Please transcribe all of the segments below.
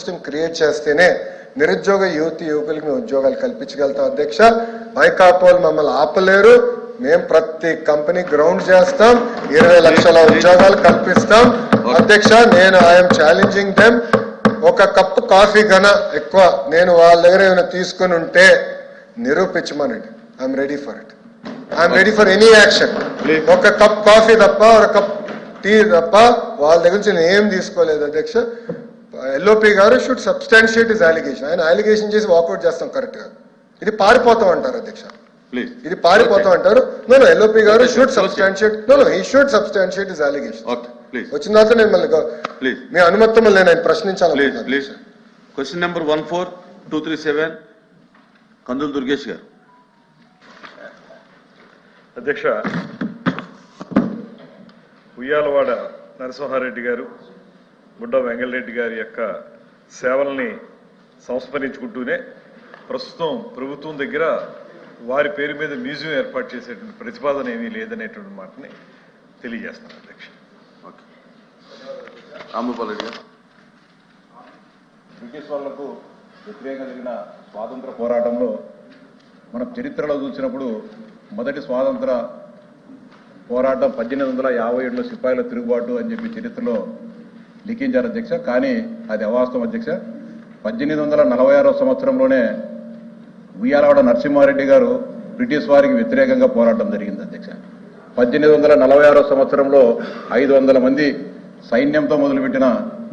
System create చేస్తేనే నిరుద్యోగ యువకులకి ఉద్యోగాలు కల్పించగలుగుతాం అధ్యక్ష. వైకాపోల్ మమ్మల్ని ఆపలేరు. మేము ప్రతి కంపెనీ గ్రౌండ్ చేస్తాం, 20 లక్షల ఉద్యోగాలు కల్పిస్తాం అధ్యక్ష. నేను ఐఎమ్ ఛాలెంజింగ్ దెమ్. ఒక కప్పు కాఫీ కన్నా ఎక్కువ నేను వాళ్ళ దగ్గర ఏమైనా తీసుకుని ఉంటే నిరూపించమనండి. I'm ready for it. I'm ready for any action. ఒక కప్ కాఫీ తప్ప ఒక కప్ టీ తప్ప వాళ్ళ దగ్గర నుంచి నేను ఏం తీసుకోలేదు అధ్యక్ష. ఎల్ఓపి గారు షుడ్ సబ్స్టాన్షియేట్ ఇస్ అలిగేషన్. ఆయన అలిగేషన్ చేసి వాకౌట్ చేస్తాం కరెక్ట్ గా. ఇది పారిపోతాం అంటారు అధ్యక్ష. ఇది పారిపోతాం అంటారు. నో ఎల్ఓపి గారు should substantiate. He should substantiate his allegation. వచ్చిన తర్వాత నేను మళ్ళీ మీ అనుమతి మళ్ళీ నేను ప్రశ్నించాలి. క్వశ్చన్ నెంబర్ 14237 కందులు దుర్గేష్ గారు. అధ్యక్ష, ఉయ్యాలవాడ నరసింహారెడ్డి గారు, బుడ్డ వెంగళరెడ్డి గారి యొక్క సేవల్ని సంస్మరించుకుంటూనే ప్రస్తుతం ప్రభుత్వం దగ్గర వారి పేరు మీద మ్యూజియం ఏర్పాటు చేసేటువంటి ప్రతిపాదన ఏమీ లేదనేటువంటి మాటని తెలియజేస్తాను అధ్యక్ష. బ్రిటిష్ వాళ్లకు వ్యతిరేకంగా జరిగిన స్వాతంత్ర పోరాటంలో మనం చరిత్రలో చూసినప్పుడు మొదటి స్వాతంత్ర పోరాటం 1857లో సిపాయిల తిరుగుబాటు అని చెప్పి చరిత్రలో లిఖించారు అధ్యక్ష. కానీ అది అవాస్తవం అధ్యక్ష. 1846వ సంవత్సరంలోనే ఉయ్యాలవాడ నరసింహారెడ్డి గారు బ్రిటిష్ వారికి వ్యతిరేకంగా పోరాటం జరిగింది అధ్యక్ష. 1846వ సంవత్సరంలో 500 మంది సైన్యంతో మొదలుపెట్టిన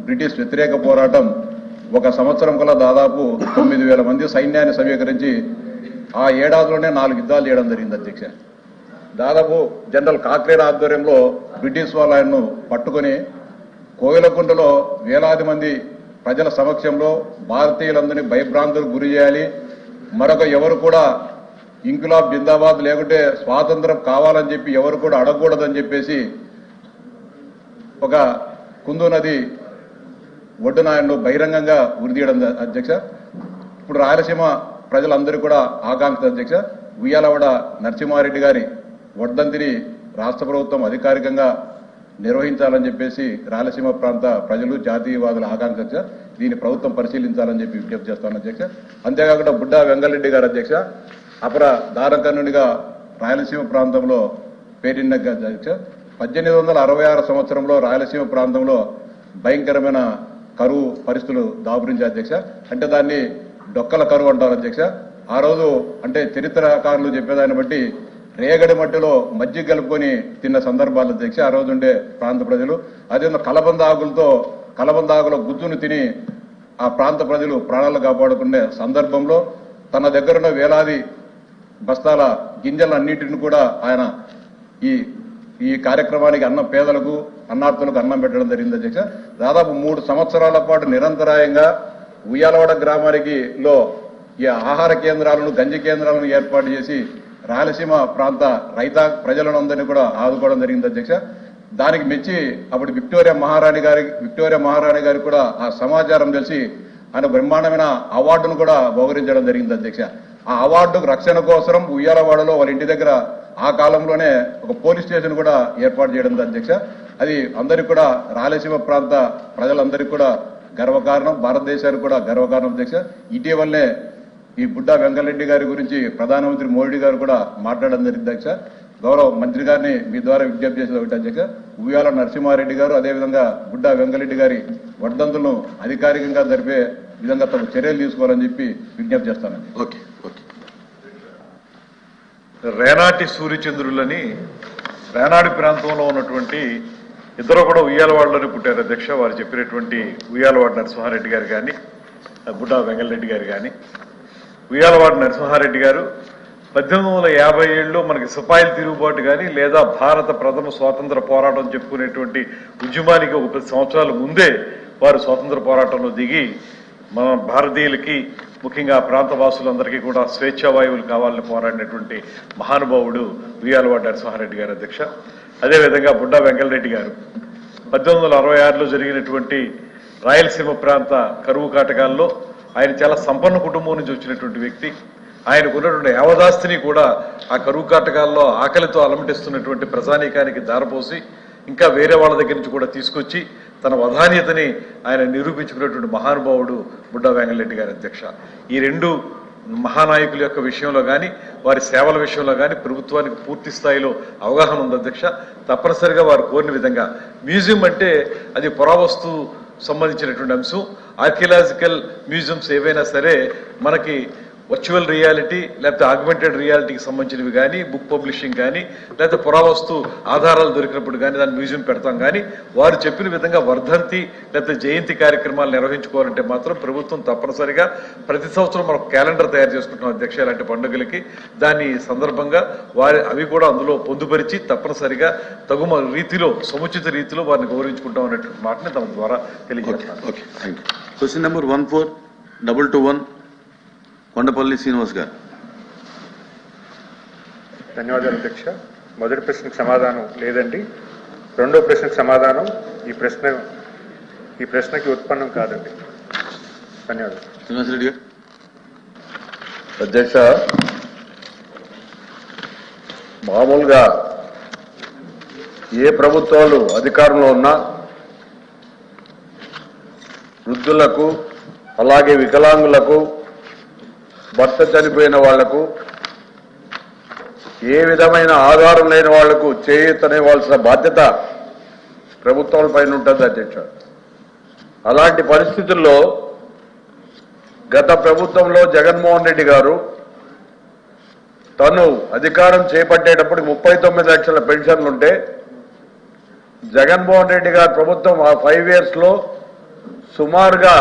బ్రిటిష్ వ్యతిరేక పోరాటం ఒక సంవత్సరం కల్లా దాదాపు 9,000 మంది సైన్యాన్ని సమీకరించి ఆ ఏడాదిలోనే 4 యుద్ధాలు చేయడం జరిగింది అధ్యక్ష. దాదాపు జనరల్ కాక్రేన్ ఆధ్వర్యంలో బ్రిటిష్ వాళ్ళు ఆయన్ను పట్టుకొని కోయిలకుంటలో వేలాది మంది ప్రజల సమక్షంలో భారతీయులందరినీ భయభ్రాంతులకు గురి చేయాలి, మరొక ఎవరు కూడా ఇంకులాబ్ జిందాబాద్ లేకుంటే స్వాతంత్రం కావాలని చెప్పి ఎవరు కూడా అడగకూడదని చెప్పేసి ఒక కుందు నది ఒడ్డున ఆయన్ను బహిరంగంగా ఉరిదీయడం అధ్యక్ష. ఇప్పుడు రాయలసీమ ప్రజలందరూ కూడా ఆకాంక్ష అధ్యక్ష. ఉయ్యాలవాడ నరసింహారెడ్డి గారి వర్ధంతిని రాష్ట్ర ప్రభుత్వం అధికారికంగా నిర్వహించాలని చెప్పేసి రాయలసీమ ప్రాంత ప్రజలు జాతీయవాదుల ఆకాంక్ష. దీన్ని ప్రభుత్వం పరిశీలించాలని చెప్పి విజ్ఞప్తి చేస్తాను అధ్యక్ష. అంతేకాకుండా బుడ్డ వెంగళరెడ్డి గారు అధ్యక్ష అపర దారకర్ణునిగా రాయలసీమ ప్రాంతంలో పేరిన అధ్యక్ష. 1866 సంవత్సరంలో రాయలసీమ ప్రాంతంలో భయంకరమైన కరువు పరిస్థితులు దాపురించే అధ్యక్ష. అంటే దాన్ని డొక్కల కరువు అంటారు అధ్యక్ష. ఆ రోజు అంటే చరిత్రకారులు చెప్పేదాన్ని బట్టి రేగడి మట్టిలో మజ్జిగ కలుపుకొని తిన్న సందర్భాలు అధ్యక్ష ఆ రోజు ఉండే ప్రాంత ప్రజలు. అదే కలబంద ఆకుల గుజ్జును తిని ఆ ప్రాంత ప్రజలు ప్రాణాలు కాపాడుకునే సందర్భంలో తన దగ్గరున్న వేలాది బస్తాల గింజలన్నింటిని కూడా ఆయన ఈ కార్యక్రమానికి పేదలకు అన్నార్థులకు అన్నం పెట్టడం జరిగింది అధ్యక్ష. దాదాపు 3 సంవత్సరాల పాటు నిరంతరాయంగా ఉయ్యాలవాడ గ్రామానికి ఈ ఆహార కేంద్రాలను గంజి కేంద్రాలను ఏర్పాటు చేసి రాయలసీమ ప్రాంత ప్రజలందరినీ కూడా ఆదుకోవడం జరిగింది అధ్యక్ష. దానికి మెచ్చి అప్పుడు విక్టోరియా మహారాణి గారికి కూడా ఆ సమాచారం తెలిసి ఆయన బ్రహ్మాండమైన అవార్డును కూడా బహుకరించడం జరిగింది అధ్యక్ష. ఆ అవార్డు రక్షణ కోసం ఉయ్యాలవాడలో వాళ్ళ ఇంటి దగ్గర ఆ కాలంలోనే ఒక పోలీస్ స్టేషన్ కూడా ఏర్పాటు చేయడం అధ్యక్ష. అది అందరికీ కూడా రాయలసీమ ప్రాంత ప్రజలందరికీ కూడా గర్వకారణం, భారతదేశానికి కూడా గర్వకారణం అధ్యక్ష. ఇటీవలనే ఈ బుడ్డ వెంగళరెడ్డి గారి గురించి ప్రధానమంత్రి మోడీ గారు కూడా మాట్లాడడం జరిగింది అధ్యక్ష. గౌరవ మంత్రి గారిని మీ ద్వారా విజ్ఞప్తి చేసేది ఒకటి అధ్యక్ష, ఉయ్యాల నరసింహారెడ్డి గారు అదేవిధంగా బుడ్డ వెంగళరెడ్డి గారి వర్ధంతులను అధికారికంగా జరిపే విధంగా తమ చర్యలు తీసుకోవాలని చెప్పి విజ్ఞప్తి చేస్తానండి. రేనాటి సూర్యచంద్రులని రేనాడి ప్రాంతంలో ఉన్నటువంటి ఇద్దరు కూడా ఉయ్యాలవాడలోనే పుట్టారు అధ్యక్ష. వారు చెప్పినటువంటి ఉయ్యాలవాడ నరసింహారెడ్డి గారు కానీ బుడ్డ వెంగళరెడ్డి గారు కానీ. ఉయ్యాలవాడ నరసింహారెడ్డి గారు 1857లో మనకి సిపాయిల తిరుగుబాటు కానీ లేదా భారత ప్రథమ స్వాతంత్ర పోరాటం చెప్పుకునేటువంటి ఉద్యమానికి ఒక 10 సంవత్సరాల ముందే వారు స్వాతంత్ర పోరాటంలో దిగి మన భారతీయులకి ముఖ్యంగా ప్రాంత వాసులందరికీ కూడా స్వేచ్ఛావాయువులు కావాలని పోరాడినటువంటి మహానుభావుడు ఉయ్యాలవాడ నరసింహారెడ్డి గారు అధ్యక్ష. అదేవిధంగా బుడ్డ వెంగళరెడ్డి గారు 1866లో జరిగినటువంటి రాయలసీమ ప్రాంత కరువు కాటకాల్లో ఆయన చాలా సంపన్న కుటుంబం నుంచి వచ్చినటువంటి వ్యక్తి. ఆయనకు ఉన్నటువంటి యావదాస్తిని కూడా ఆ కరువు కాటకాల్లో ఆకలితో అలమటిస్తున్నటువంటి ప్రజానీకానికి దారపోసి ఇంకా వేరే వాళ్ళ దగ్గర నుంచి కూడా తీసుకొచ్చి తన వధాన్యతని ఆయన నిరూపించుకున్నటువంటి మహానుభావుడు బుడ్డా వెంగళరెడ్డి గారి అధ్యక్ష. ఈ రెండు మహానాయకుల యొక్క విషయంలో కానీ వారి సేవల విషయంలో కానీ ప్రభుత్వానికి పూర్తి స్థాయిలో అవగాహన ఉంది అధ్యక్ష. తప్పనిసరిగా వారు కోరిన విధంగా మ్యూజియం అంటే అది పురావస్తు సంబంధించినటువంటి అంశం. ఆర్కియలాజికల్ మ్యూజియంస్ ఏవైనా సరే మనకి వర్చువల్ రియాలిటీ లేకపోతే ఆగ్మెంటెడ్ రియాలిటీకి సంబంధించినవి కానీ, బుక్ పబ్లిషింగ్ కానీ, లేకపోతే పురావస్తు ఆధారాలు దొరికినప్పుడు కానీ దాన్ని మ్యూజియం పెడతాం. కానీ వారు చెప్పిన విధంగా వర్ధంతి లేకపోతే జయంతి కార్యక్రమాలు నిర్వహించుకోవాలంటే మాత్రం ప్రభుత్వం తప్పనిసరిగా ప్రతి సంవత్సరం మనం క్యాలెండర్ తయారు చేసుకుంటున్నాం అధ్యక్ష ఇలాంటి పండుగలకి. దాని సందర్భంగా అవి కూడా అందులో పొందుపరిచి తప్పనిసరిగా తగు రీతిలో సముచిత రీతిలో వారిని గౌరవించుకుంటాం అనేటువంటి మాటని తమ ద్వారా తెలియజేస్తున్నాను. Okay, thank you. Question number 142221 Kondapalli Srinivas గారు. ధన్యవాదాలు అధ్యక్ష. మొదటి ప్రశ్నకు సమాధానం లేదండి. రెండో ప్రశ్నకు సమాధానం ఈ ప్రశ్నకి ఉత్పన్నం కాదండి. ధన్యవాదాలు. శ్రీనివాస్ రెడ్డి గారు. అధ్యక్ష, మామూలుగా ఏ ప్రభుత్వాలు అధికారంలో ఉన్నా వృద్ధులకు అలాగే వికలాంగులకు భర్త చనిపోయిన వాళ్లకు ఏ విధమైన ఆధారం లేని వాళ్లకు చేయూతనివ్వాల్సిన బాధ్యత ప్రభుత్వాల పైన ఉంటుంది అధ్యక్ష. అలాంటి పరిస్థితుల్లో గత ప్రభుత్వంలో జగన్మోహన్ రెడ్డి గారు తను అధికారం చేపట్టేటప్పుడు 39 లక్షల పెన్షన్లుంటే జగన్మోహన్ రెడ్డి గారి ప్రభుత్వం ఆ 5 years లో సుమారుగా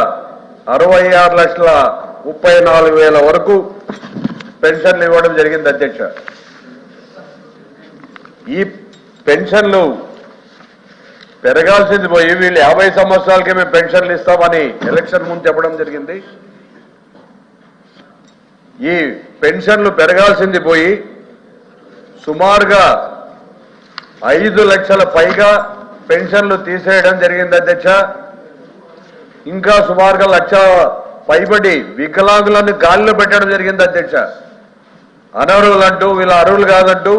66,34,000 వరకు పెన్షన్లు ఇవ్వడం జరిగింది అధ్యక్ష. ఈ పెన్షన్లు పెరగాల్సింది పోయి వీళ్ళు 50 సంవత్సరాలకే మేము పెన్షన్లు ఇస్తామని ఎలక్షన్ ముందు చెప్పడం జరిగింది. ఈ పెన్షన్లు పెరగాల్సింది పోయి సుమారుగా 5 లక్షల పైగా పెన్షన్లు తీసేయడం జరిగింది అధ్యక్ష. ఇంకా సుమారుగా 1 లక్ష పైబడి వికలాంగులను గాలిలో పెట్టడం జరిగింది అధ్యక్ష. అనర్హులంటూ వీళ్ళ అర్హులు కాదంటూ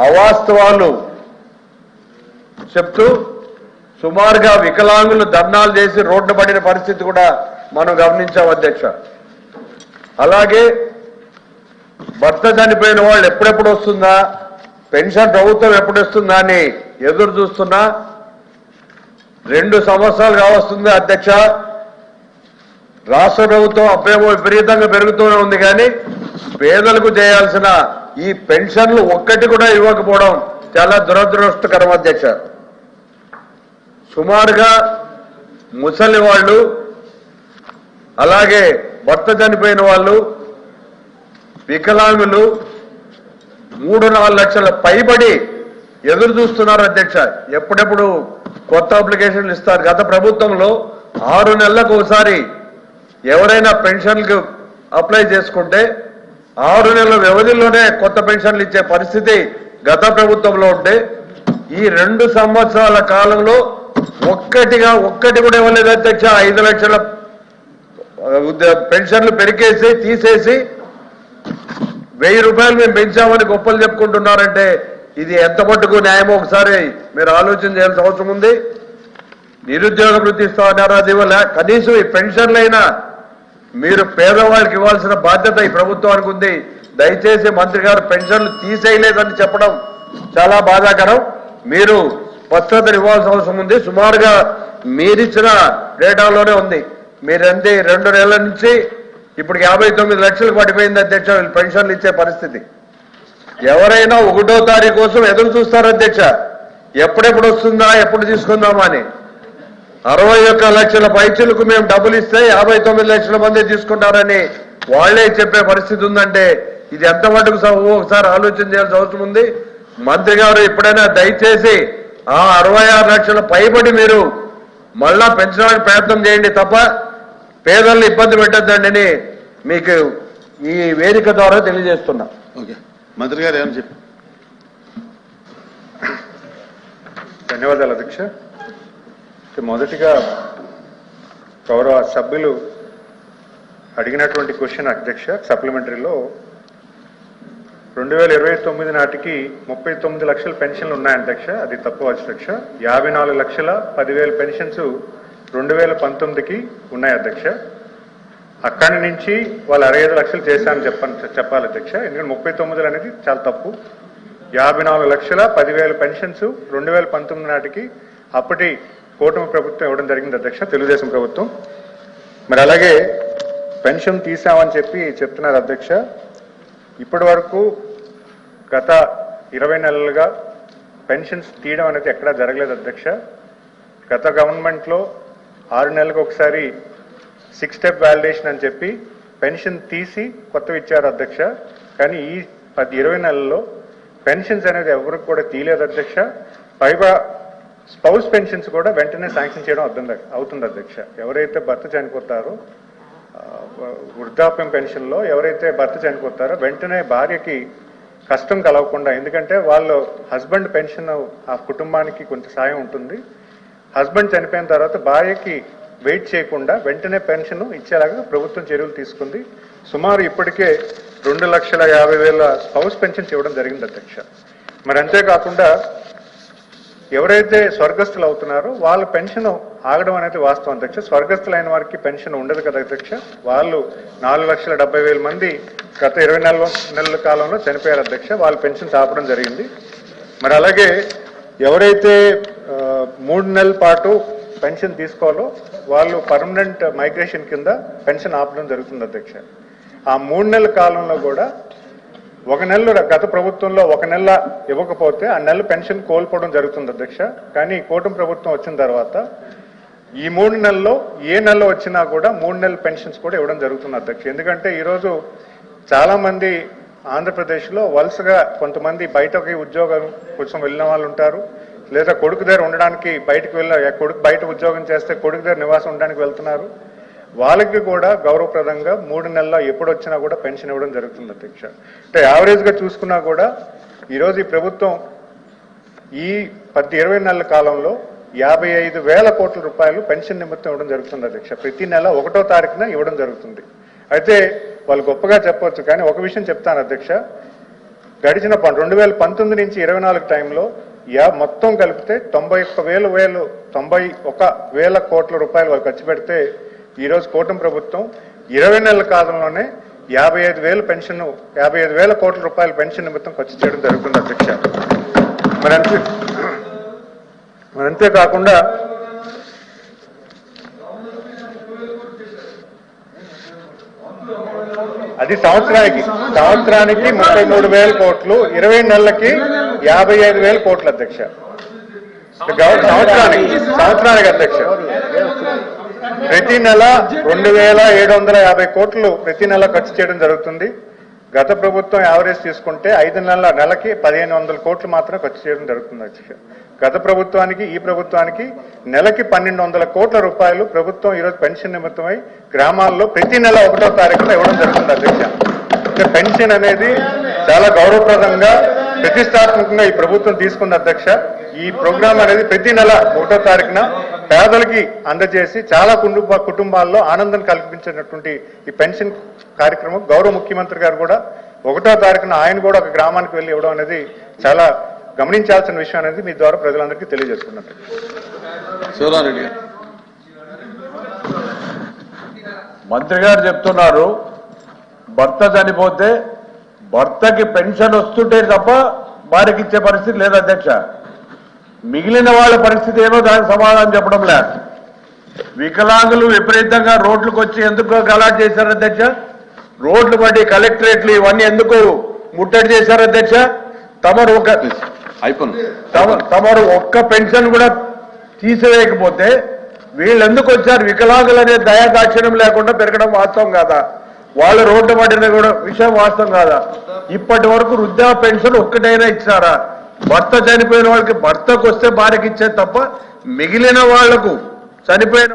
అవాస్తవాలు చెప్తూ సుమారుగా వికలాంగులు ధర్నాలు చేసి రోడ్డు పడిన పరిస్థితి కూడా మనం గమనించాం అధ్యక్ష. అలాగే భర్త చనిపోయిన వాళ్ళు ఎప్పుడెప్పుడు వస్తుందా, పెన్షన్ ప్రభుత్వం ఎప్పుడు వస్తుందా అని ఎదురు చూస్తున్నా 2 సంవత్సరాలు కావస్తుంది అధ్యక్ష. రాష్ట్ర ప్రభుత్వం అప్పేమో విపరీతంగా పెరుగుతూనే ఉంది కానీ పేదలకు చేయాల్సిన ఈ పెన్షన్లు ఒక్కటి కూడా ఇవ్వకపోవడం చాలా దురదృష్టకరం అధ్యక్ష. సుమారుగా ముసలి వాళ్ళు అలాగే భర్త చనిపోయిన వాళ్ళు వికలాంగులు 3-4 లక్షల పైబడి ఎదురు చూస్తున్నారు అధ్యక్ష. ఎప్పుడెప్పుడు కొత్త అప్లికేషన్లు ఇస్తారు. గత ప్రభుత్వంలో 6 నెలలకు ఒకసారి ఎవరైనా పెన్షన్కు అప్లై చేసుకుంటే 6 నెలల వ్యవధిలోనే కొత్త పెన్షన్లు ఇచ్చే పరిస్థితి గత ప్రభుత్వంలో ఉంటే ఈ 2 సంవత్సరాల కాలంలో ఒక్కటి కూడా ఇవ్వలేదు అధ్యక్ష. 5 లక్షల పెన్షన్లు పెరికేసి తీసేసి 1000 రూపాయలు మేము పెంచామని గొప్పలు చెప్పుకుంటున్నారంటే ఇది ఎంత మట్టుకు న్యాయమో ఒకసారి మీరు ఆలోచన చేయాల్సిన అవసరం ఉంది. నిరుద్యోగ వృత్తి ఇస్తామన్నారు, అది ఇవ్వలే. కనీసం ఈ పెన్షన్లైనా మీరు పేదవాళ్ళకి ఇవ్వాల్సిన బాధ్యత ఈ ప్రభుత్వానికి ఉంది. దయచేసి మంత్రి గారు పెన్షన్లు తీసేయలేదని చెప్పడం చాలా బాధాకరం. మీరు స్పష్టతను ఇవ్వాల్సిన అవసరం ఉంది. సుమారుగా మీరిచ్చిన డేటాలోనే ఉంది. మీరంతే 2 నెలల నుంచి ఇప్పుడు 59 లక్షలకు పడిపోయింది అధ్యక్ష వీళ్ళు పెన్షన్లు ఇచ్చే పరిస్థితి. ఎవరైనా 1వ తారీఖు కోసం ఎదురు చూస్తారు అధ్యక్ష. ఎప్పుడెప్పుడు వస్తుందా, ఎప్పుడు తీసుకుందామా అని. 61 లక్షల పైచలకు మేము డబ్బులు ఇస్తే 59 లక్షల మంది తీసుకుంటారని వాళ్లే చెప్పే పరిస్థితి ఉందంటే ఇది ఎంత మటుకు ఒకసారి ఆలోచన చేయాల్సిన అవసరం ఉంది. మంత్రి గారు ఇప్పుడైనా దయచేసి ఆ 66 లక్షల పైబడి మీరు మళ్ళా పెంచడానికి ప్రయత్నం చేయండి తప్ప పేదల్ని ఇబ్బంది పెట్టద్దండి అని మీకు ఈ వేదిక ద్వారా తెలియజేస్తున్నా. ఓకే, మంత్రి గారు ఏమని చెప్పి. ధన్యవాదాలు అధ్యక్ష. మొదటిగా గౌరవ సభ్యులు అడిగినటువంటి క్వశ్చన్ అధ్యక్ష సప్లిమెంటరీలో 2029 నాటికి 39 లక్షల పెన్షన్లు ఉన్నాయి అధ్యక్ష. అది తప్పు అధ్యక్ష. 54,10,000 పెన్షన్స్ 2019కి ఉన్నాయి అధ్యక్ష. అక్కడి నుంచి వాళ్ళు 65 లక్షలు చేశారని చెప్పాలి అధ్యక్ష. ఎందుకంటే 39 అనేది చాలా తప్పు. 54,10,000 పెన్షన్స్ 2019 నాటికి అప్పటి కూటమి ప్రభుత్వం ఇవ్వడం జరిగింది అధ్యక్ష, తెలుగుదేశం ప్రభుత్వం. మరి అలాగే పెన్షన్ తీసామని చెప్తున్నారు అధ్యక్ష. ఇప్పటి వరకు గత 20 నెలలుగా పెన్షన్స్ తీయడం అనేది ఎక్కడా జరగలేదు అధ్యక్ష. గత గవర్నమెంట్లో 6 నెలలకు ఒకసారి 6 స్టెప్ వ్యాలిడేషన్ అని చెప్పి పెన్షన్ తీసి కొత్తవి ఇచ్చారు అధ్యక్ష. కానీ ఈ 20 నెలల్లో పెన్షన్స్ అనేది ఎవరికి కూడా తీయలేదు అధ్యక్ష. పైగా స్పౌస్ పెన్షన్స్ కూడా వెంటనే శాంక్షన్ చేయడం అవుతుంది అధ్యక్ష. ఎవరైతే భర్త చనిపోతారో వృద్ధాప్యం పెన్షన్లో ఎవరైతే భర్త చనిపోతారో వెంటనే భార్యకి కష్టం కలగకుండా, ఎందుకంటే వాళ్ళు హస్బెండ్ పెన్షన్ ఆ కుటుంబానికి కొంత సాయం ఉంటుంది. హస్బెండ్ చనిపోయిన తర్వాత భార్యకి వెయిట్ చేయకుండా వెంటనే పెన్షన్ ఇచ్చేలాగా ప్రభుత్వం చర్యలు తీసుకుంది. సుమారు ఇప్పటికే 2,50,000 స్పౌస్ పెన్షన్స్ ఇవ్వడం జరిగింది అధ్యక్ష. మరి అంతేకాకుండా ఎవరైతే స్వర్గస్థులు అవుతున్నారో వాళ్ళ పెన్షన్ ఆగడం అనేది వాస్తవం అధ్యక్ష. స్వర్గస్థులైన వారికి పెన్షన్ ఉండదు కదా అధ్యక్ష. వాళ్ళు 4,70,000 మంది గత 20 నెలల కాలంలో చనిపోయారు అధ్యక్ష. వాళ్ళ పెన్షన్స్ ఆపడం జరిగింది. మరి అలాగే ఎవరైతే 3 నెలల పాటు పెన్షన్ తీసుకోవాలో వాళ్ళు పర్మనెంట్ మైగ్రేషన్ కింద పెన్షన్ ఆపడం జరుగుతుంది అధ్యక్ష. ఆ 3 నెలల కాలంలో కూడా 1 నెల గత ప్రభుత్వంలో 1 నెల ఇవ్వకపోతే ఆ నెల పెన్షన్ కోల్పోవడం జరుగుతుంది అధ్యక్ష. కానీ కూటమి ప్రభుత్వం వచ్చిన తర్వాత ఈ 3 నెలల్లో ఏ నెలలో వచ్చినా కూడా 3 నెలల పెన్షన్స్ కూడా ఇవ్వడం జరుగుతుంది అధ్యక్ష. ఎందుకంటే ఈరోజు చాలా మంది ఆంధ్రప్రదేశ్లో వలసగా కొంతమంది బయటకి ఉద్యోగం కోసం వెళ్ళిన వాళ్ళు ఉంటారు, లేదా కొడుకు దగ్గర ఉండడానికి కొడుకు బయట ఉద్యోగం చేస్తే కొడుకు దగ్గర నివాసం ఉండడానికి వెళ్తున్నారు. వాళ్ళకి కూడా గౌరవప్రదంగా 3 నెలల్లో ఎప్పుడు వచ్చినా కూడా పెన్షన్ ఇవ్వడం జరుగుతుంది అధ్యక్ష. అంటే యావరేజ్గా చూసుకున్నా కూడా ఈరోజు ఈ ప్రభుత్వం ఈ 20 నెలల కాలంలో 55,000 కోట్ల రూపాయలు పెన్షన్ నిమిత్తం ఇవ్వడం జరుగుతుంది అధ్యక్ష. ప్రతి నెల 1వ తారీఖున ఇవ్వడం జరుగుతుంది. అయితే వాళ్ళు గొప్పగా చెప్పవచ్చు, కానీ ఒక విషయం చెప్తాను అధ్యక్ష. గడిచిన 2019 నుంచి 24 టైంలో మొత్తం కలిపితే 91,000 కోట్ల రూపాయలు వాళ్ళు ఖర్చు పెడితే ఈరోజు కూటమి ప్రభుత్వం 20 నెలల కాలంలోనే 55,000 కోట్ల రూపాయల పెన్షన్ నిమిత్తం ఖర్చు చేయడం జరుగుతుంది అధ్యక్ష. మరి అంతేకాకుండా అది సంవత్సరానికి 33,000 కోట్లు, 20 నెలలకి 55,000 కోట్లు అధ్యక్ష. సంవత్సరానికి అధ్యక్ష. ప్రతి నెల 2,750 కోట్లు ప్రతి నెల ఖర్చు చేయడం జరుగుతుంది. గత ప్రభుత్వం యావరేజ్ తీసుకుంటే 5 నెలకి 1,500 కోట్లు మాత్రం ఖర్చు చేయడం జరుగుతుంది అధ్యక్ష. గత ప్రభుత్వానికి ఈ ప్రభుత్వానికి నెలకి 1,200 కోట్ల రూపాయలు ప్రభుత్వం ఈరోజు పెన్షన్ నిమిత్తమై గ్రామాల్లో ప్రతి నెల 1వ తారీఖున ఇవ్వడం జరుగుతుంది అధ్యక్ష. అంటే పెన్షన్ అనేది చాలా గౌరవప్రదంగా ప్రతిష్టాత్మకంగా ఈ ప్రభుత్వం తీసుకుంది అధ్యక్ష. ఈ ప్రోగ్రాం అనేది ప్రతి నెల 1వ తారీఖున పేదలకి అందజేసి చాలా కుటుంబాల్లో ఆనందం కల్పించినటువంటి ఈ పెన్షన్ కార్యక్రమం గౌరవ ముఖ్యమంత్రి గారు కూడా 1వ తారీఖున ఆయన కూడా ఒక గ్రామానికి వెళ్ళి ఇవ్వడం అనేది చాలా గమనించాల్సిన విషయం అనేది మీ ద్వారా ప్రజలందరికీ తెలియజేసుకున్నాను. శివరారెడ్డి మంత్రి గారు చెప్తున్నారు భర్త చనిపోతే భర్తకి పెన్షన్ వస్తుంటే తప్ప భార్యకి ఇచ్చే పరిస్థితి లేదు అధ్యక్ష. మిగిలిన వాళ్ళ పరిస్థితి ఏమో దానికి సమాధానం చెప్పడం లేదు. వికలాంగులు విపరీతంగా రోడ్లకు వచ్చి ఎందుకు గలాట్ చేశారు అధ్యక్ష? రోడ్లు బట్టి కలెక్టరేట్లు ఇవన్నీ ఎందుకు ముట్టడి చేశారు అధ్యక్ష? తమరు ఒక్క పెన్షన్ కూడా తీసివేయకపోతే వీళ్ళు ఎందుకు వచ్చారు? వికలాంగులు అనే దయాదాక్షిణ్యం లేకుండా పెరగడం వాస్తవం కాదా? వాళ్ళు రోడ్డు పడిన కూడా విషయం వాస్తవం కాదా? ఇప్పటి వరకు వృద్ధా పెన్షన్ ఒక్కటైనా ఇచ్చారా? భర్త చనిపోయిన వాళ్ళకి భర్తకు వస్తే భార్యకి ఇచ్చే తప్ప మిగిలిన వాళ్లకు చనిపోయిన